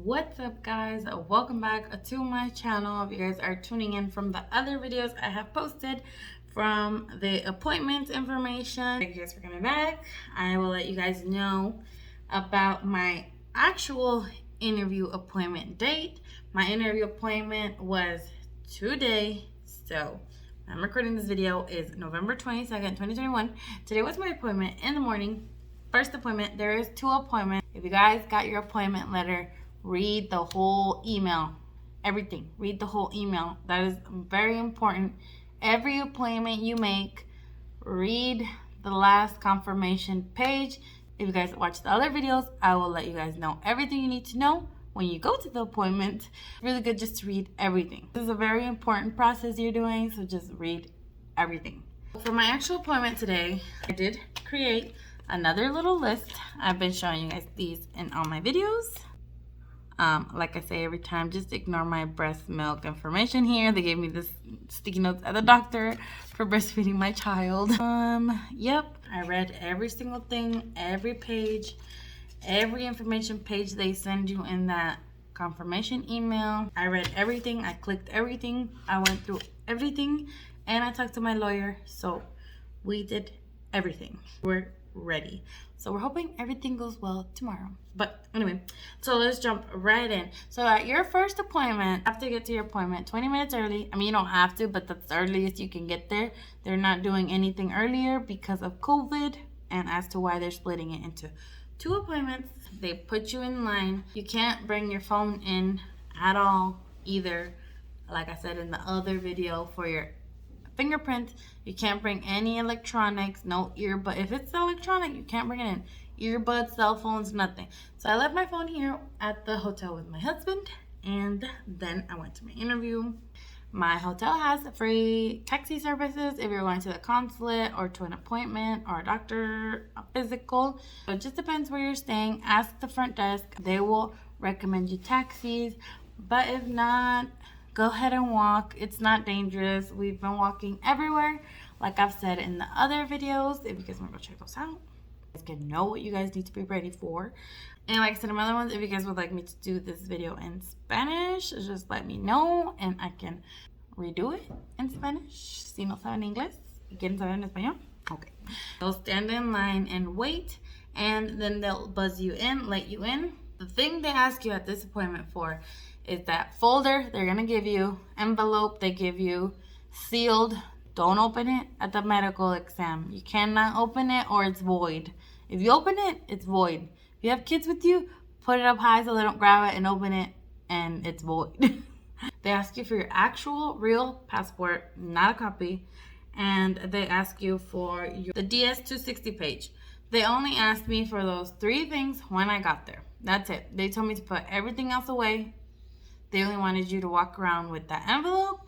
What's up, guys? Welcome back to my channel. If you guys are tuning in from the other videos I have posted from the appointment information, thank you guys for coming back. I will let you guys know about my actual interview appointment date. My interview appointment was today, so I'm recording this video is November 22nd, 2021. Today was my appointment in the morning. First appointment. There is 2 appointments. If you guys got your appointment letter, read the whole email. Everything. Read the whole email. That is very important. Every appointment you make, read the last confirmation page. If you guys watch the other videos, I will let you guys know everything you need to know when you go to the appointment. It's really good just to read everything. This is a very important process you're doing, so just read everything. For my actual appointment today, I did create another little list. I've been showing you guys these in all my videos. Like I say every time, just ignore my breast milk information here. They gave me this sticky notes at the doctor for breastfeeding my child. Yep, I read every single thing, every page, every information page they send you in that confirmation email. I read everything, I clicked everything, I went through everything, and I talked to my lawyer, so we did everything. We're ready. So we're hoping everything goes well tomorrow. But anyway, so let's jump right in. So at your first appointment, you have to get to your appointment 20 minutes early. I mean, you don't have to, but that's the earliest you can get there. They're not doing anything earlier because of COVID, and as to why they're splitting it into 2 appointments. They put you in line. You can't bring your phone in at all either. Like I said in the other video, for your fingerprint, you can't bring any electronics, no earbud. If it's electronic, you can't bring it in. Earbuds, cell phones, nothing. So I left my phone here at the hotel with my husband, and then I went to my interview. My hotel has free taxi services if you're going to the consulate or to an appointment or a doctor, a physical. So it just depends where you're staying. Ask the front desk. They will recommend you taxis, but if not, go ahead and walk. It's not dangerous. We've been walking everywhere, like I've said in the other videos. If you guys want to go check those out, you guys can know what you guys need to be ready for. And like I said in my other ones, if you guys would like me to do this video in Spanish, just let me know and I can redo it in Spanish. Si no saben inglés, ¿quieren saber en español? Okay. They'll stand in line and wait, and then they'll buzz you in, let you in. The thing they ask you at this appointment for is that folder they're gonna give you, envelope they give you, sealed. Don't open it at the medical exam. You cannot open it or it's void. If you open it, it's void. If you have kids with you, put it up high so they don't grab it and open it, and it's void. They ask you for your actual real passport, not a copy, and they ask you for the DS-260 page. They only asked me for those 3 things when I got there. That's it. They told me to put everything else away. They only wanted you to walk around with that envelope,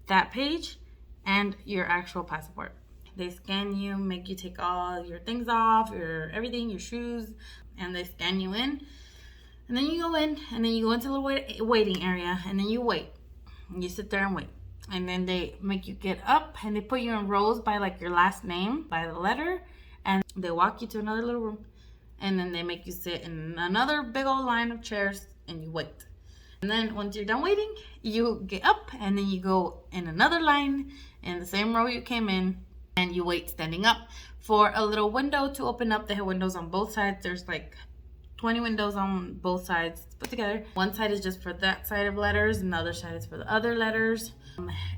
that page, and your actual passport. They scan you, make you take all your things off, your everything, your shoes, and they scan you in. And then you go in, and then you go into the waiting area, and then you wait. And you sit there and wait. And then they make you get up, and they put you in rows by like your last name, by the letter, and they walk you to another little room. And then they make you sit in another big old line of chairs, and you wait. And then once you're done waiting, you get up and then you go in another line in the same row you came in, and you wait standing up for a little window to open up. They have windows on both sides. There's like 20 windows on both sides put together. One side is just for that side of letters and the other side is for the other letters.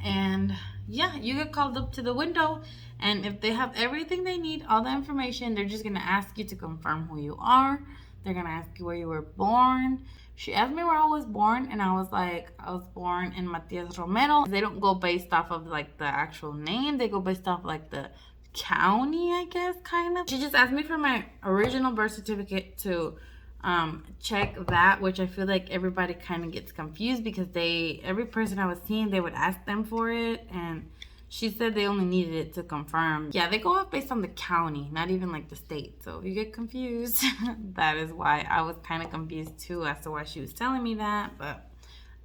And yeah, you get called up to the window, and if they have everything they need, all the information, they're just gonna ask you to confirm who you are. They're gonna ask you where you were born. She asked me where I was born, and I was like, I was born in Matias Romero. They don't go based off of like the actual name. They go based off like the county, I guess, kind of. She just asked me for my original birth certificate to check that, which I feel like everybody kind of gets confused because every person I was seeing, they would ask them for it, and she said they only needed it to confirm. Yeah, they go off based on the county, not even like the state. So if you get confused, that is why I was kind of confused too as to why she was telling me that, but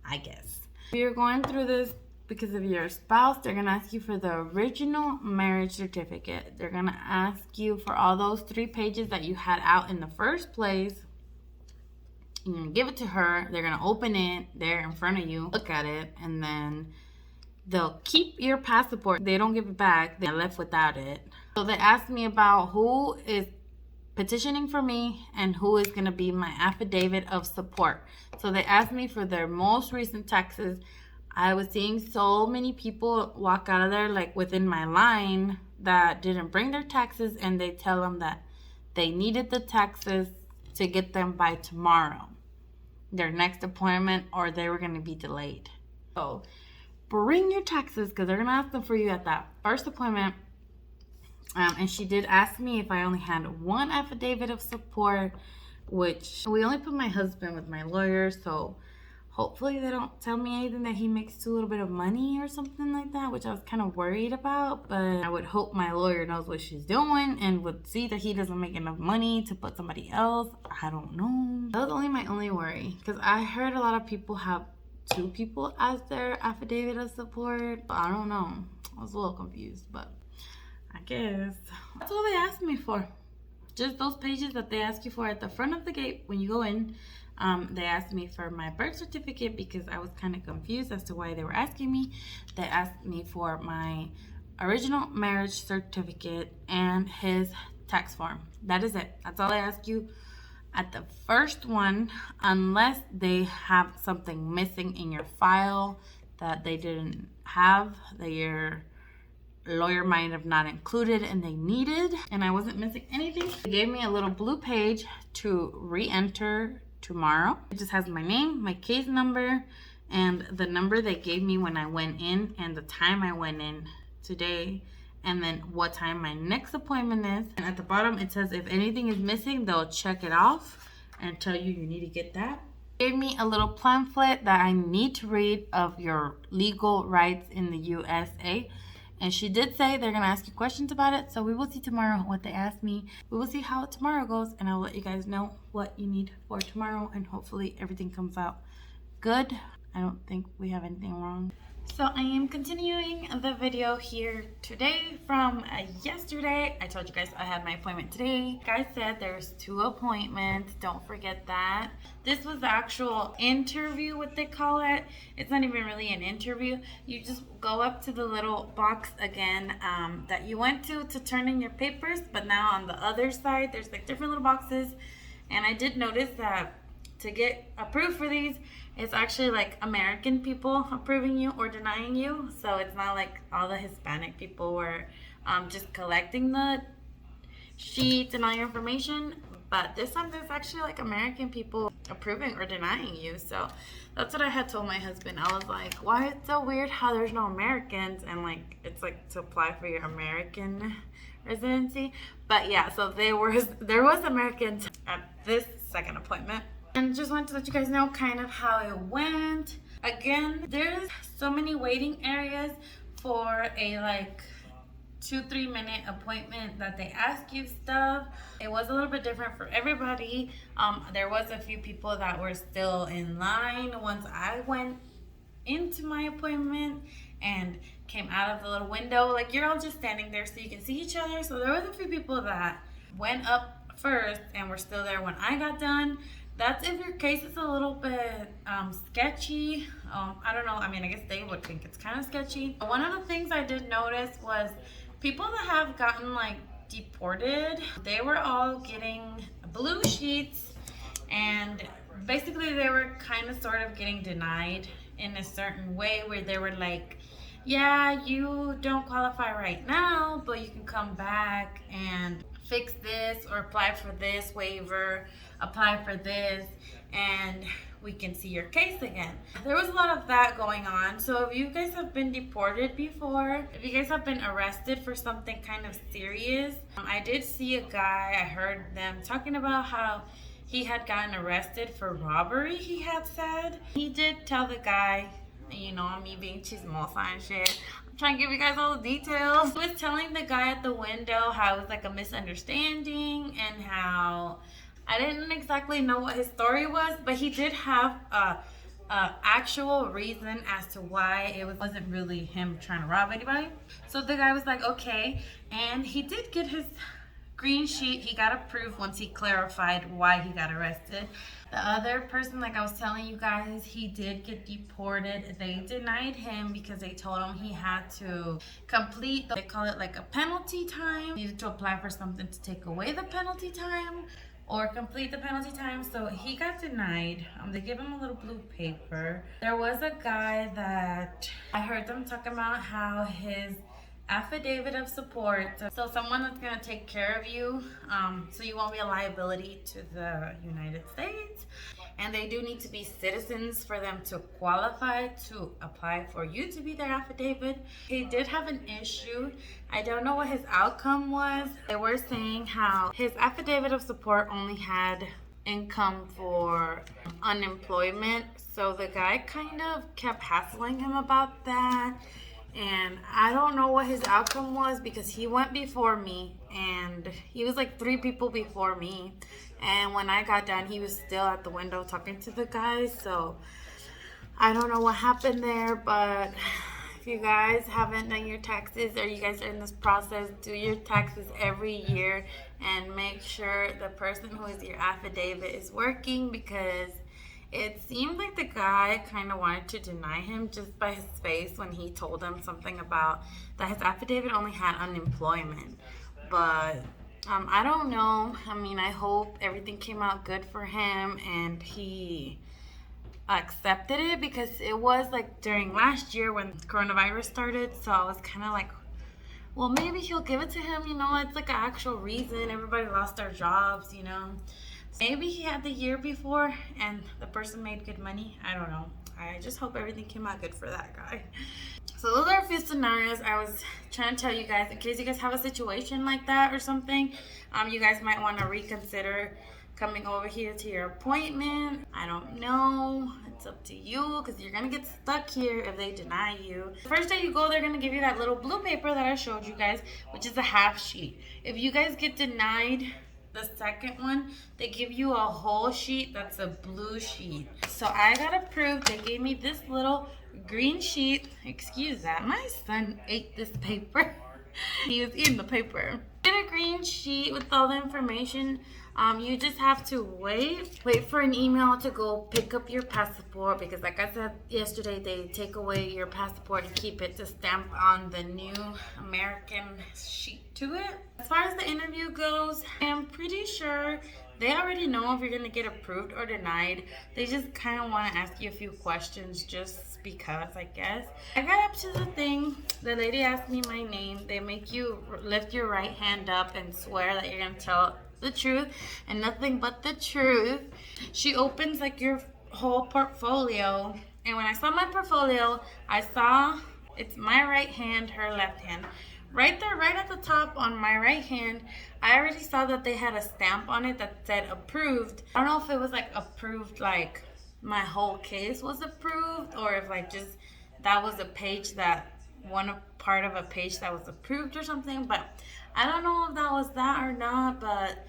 I guess. If you're going through this because of your spouse, they're going to ask you for the original marriage certificate. They're going to ask you for all those 3 pages that you had out in the first place. You're gonna give it to her. They're gonna open it there in front of you, look at it, and then they'll keep your passport. They don't give it back. They're left without it. So they asked me about who is petitioning for me and who is going to be my affidavit of support. So they asked me for their most recent taxes. I was seeing so many people walk out of there, like within my line, that didn't bring their taxes, and they tell them that they needed the taxes to get them by tomorrow, their next appointment, or they were going to be delayed. So bring your taxes, because they're going to ask them for you at that first appointment. And she did ask me if I only had one affidavit of support, which we only put my husband with my lawyer, so hopefully they don't tell me anything that he makes too little bit of money or something like that, which I was kind of worried about. But I would hope my lawyer knows what she's doing and would see that he doesn't make enough money to put somebody else. I don't know. That was my only worry, because I heard a lot of people have 2 people as their affidavit of support. But I don't know. I was a little confused, but I guess that's all they asked me for. Just those pages that they ask you for at the front of the gate when you go in. They asked me for my birth certificate because I was kind of confused as to why they were asking me. They asked me for my original marriage certificate and his tax form. That is it. That's all I ask you at the first one, unless they have something missing in your file that they didn't have, that your lawyer might have not included and they needed, and I wasn't missing anything. They gave me a little blue page to re-enter tomorrow. It just has my name, my case number, and the number they gave me when I went in, and the time I went in today, and then what time my next appointment is. And at the bottom it says if anything is missing, they'll check it off and tell you need to get that. They gave me a little pamphlet that I need to read of your legal rights in the USA. And she did say they're going to ask you questions about it. So we will see tomorrow what they ask me. We will see how tomorrow goes. And I will let you guys know what you need for tomorrow. And hopefully everything comes out good. I don't think we have anything wrong. So I am continuing the video here today from yesterday. I told you guys I had my appointment today. Like I said, there's 2 appointments. Don't forget that. This was the actual interview, what they call it. It's not even really an interview. You just go up to the little box again that you went to turn in your papers. But now on the other side, there's like different little boxes. And I did notice that to get approved for these, it's actually like American people approving you or denying you. So it's not like all the Hispanic people were just collecting the sheets and all your information. But this time there's actually like American people approving or denying you. So that's what I had told my husband. I was like, why it's so weird how there's no Americans, and like it's like to apply for your American residency. But yeah, so there was Americans at this second appointment. And just wanted to let you guys know kind of how it went. Again, there's so many waiting areas for a like 2-3 minute appointment that they ask you stuff. It was a little bit different for everybody. There was a few people that were still in line once I went into my appointment and came out of the little window. Like, you're all just standing there so you can see each other. So there was a few people that went up first and were still there when I got done. That's if your case is a little bit sketchy. I don't know. I mean, I guess they would think it's kind of sketchy. One of the things I did notice was people that have gotten like deported, they were all getting blue sheets, and basically they were kind of sort of getting denied in a certain way where they were like, yeah, you don't qualify right now, but you can come back and fix this or apply for this waiver, apply for this, and we can see your case again. There was a lot of that going on. So if you guys have been deported before, if you guys have been arrested for something kind of serious, I did see a guy, I heard them talking about how he had gotten arrested for robbery, he had said. He did tell the guy, you know, me being chismosa and shit, I'm trying to give you guys all the details. He was telling the guy at the window how it was like a misunderstanding and how I didn't exactly know what his story was, but he did have a actual reason as to why it wasn't really him trying to rob anybody. So the guy was like, okay, and he did get his green sheet, he got approved once he clarified why he got arrested. The other person, like I was telling you guys, he did get deported. They denied him because they told him he had to complete, they call it like a penalty time. He needed to apply for something to take away the penalty time or complete the penalty time. So he got denied. They gave him a little blue paper. There was a guy that I heard them talking about how his affidavit of support, so someone that's going to take care of you, so you won't be a liability to the United States, and they do need to be citizens for them to qualify to apply for you to be their affidavit. He did have an issue. I don't know what his outcome was. They were saying how his affidavit of support only had income for unemployment, so the guy kind of kept hassling him about that. And I don't know what his outcome was because he went before me and he was like 3 people before me. And when I got done, he was still at the window talking to the guys. So I don't know what happened there, but if you guys haven't done your taxes or you guys are in this process, do your taxes every year and make sure the person who is your affidavit is working, because it seemed like the guy kind of wanted to deny him just by his face when he told him something about that his affidavit only had unemployment. But I don't know. I mean, I hope everything came out good for him and he accepted it, because it was like during last year when coronavirus started. So I was kind of like, well, maybe he'll give it to him. You know, it's like an actual reason. Everybody lost their jobs, you know. Maybe he had the year before and the person made good money. I don't know. I just hope everything came out good for that guy. So those are a few scenarios I was trying to tell you guys in case you guys have a situation like that or something. You guys might want to reconsider coming over here to your appointment. I don't know. It's up to you, because you're going to get stuck here if they deny you. The first day you go, they're going to give you that little blue paper that I showed you guys, which is a half sheet. If you guys get denied the second one, they give you a whole sheet that's a blue sheet. So I got approved. They gave me this little green sheet. Excuse that, my son ate this paper. He was eating the paper. Get a green sheet with all the information. You just have to wait for an email to go pick up your passport, because like I said yesterday, they take away your passport and keep it to stamp on the new American sheet to it. As far as the interview goes, I'm pretty sure they already know if you're going to get approved or denied. They just kind of want to ask you a few questions just because, I guess. I got up to the thing. The lady asked me my name. They make you lift your right hand up and swear that you're going to tell the truth and nothing but the truth. She opens like your whole portfolio, and when I saw my portfolio, I saw it's my right hand, her left hand. Right there, right at the top on my right hand, I already saw that they had a stamp on it that said approved. I don't know if it was like approved, like my whole case was approved, or if like just that was a page that part of a page that was approved or something. But I don't know if that was that or not, but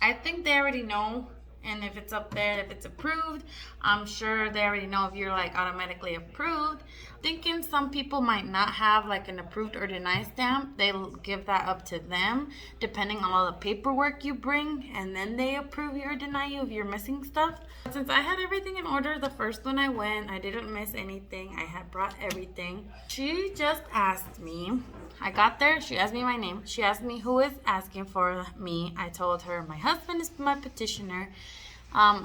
I think they already know. And if it's up there, if it's approved, I'm sure they already know if you're like automatically approved. Thinking some people might not have like an approved or denied stamp. They'll give that up to them depending on all the paperwork you bring, and then they approve you or deny you if you're missing stuff. Since I had everything in order the first when I went, I didn't miss anything. I had brought everything. She just asked me, I got there, she asked me my name. She asked me who is asking for me. I told her my husband is my petitioner.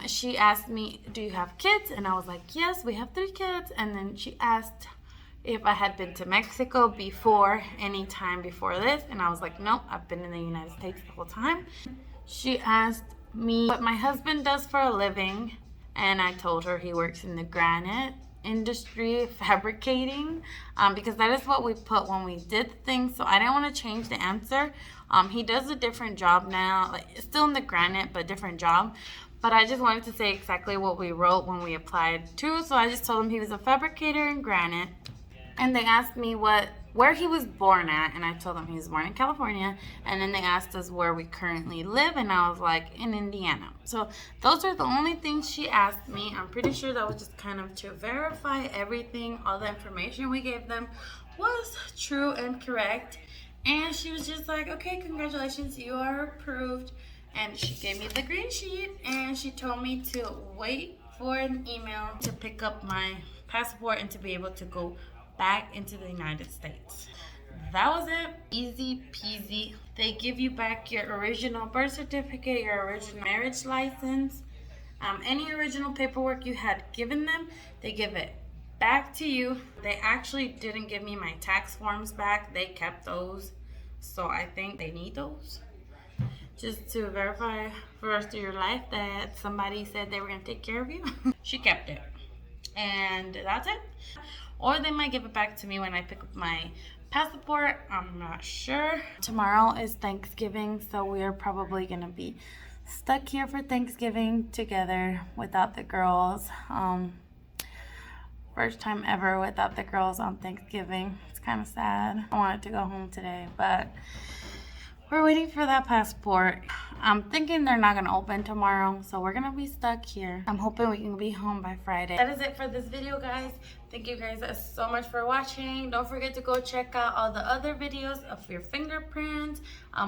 She asked me, do you have kids? And I was like, yes, we have 3 kids. And then she asked if I had been to Mexico before, any time before this. And I was like, nope, I've been in the United States the whole time. She asked me what my husband does for a living. And I told her he works in the granite industry, fabricating, because that is what we put when we did things. So I didn't want to change the answer. He does a different job now, like still in the granite, but different job. But I just wanted to say exactly what we wrote when we applied to. So I just told him he was a fabricator in granite. And they asked me where he was born at. And I told them he was born in California. And then they asked us where we currently live. And I was like, in Indiana. So those are the only things she asked me. I'm pretty sure that was just kind of to verify everything. All the information we gave them was true and correct. And she was just like, okay, congratulations, you are approved. And she gave me the green sheet and she told me to wait for an email to pick up my passport and to be able to go back into the United States. That was it. Easy peasy. They give you back your original birth certificate, your original marriage license, any original paperwork you had given them, they give it back to you. They actually didn't give me my tax forms back. They kept those. So I think they need those just to verify for the rest of your life that somebody said they were going to take care of you. She kept it. And that's it. Or they might give it back to me when I pick up my passport. I'm not sure. Tomorrow is Thanksgiving, so we are probably going to be stuck here for Thanksgiving together without the girls. First time ever without the girls on Thanksgiving. It's kind of sad. I wanted to go home today, but we're waiting for that passport. I'm thinking they're not going to open tomorrow, so we're going to be stuck here. I'm hoping we can be home by Friday. That is it for this video, guys. Thank you guys so much for watching. Don't forget to go check out all the other videos of your fingerprints,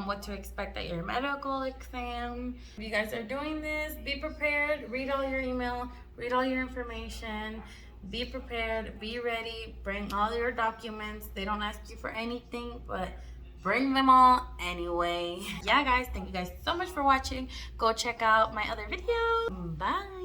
what to expect at your medical exam. If you guys are doing this, be prepared. Read all your email. Read all your information. Be prepared. Be ready. Bring all your documents. They don't ask you for anything, but bring them all anyway. Yeah, guys, thank you guys so much for watching. Go check out my other videos. Bye.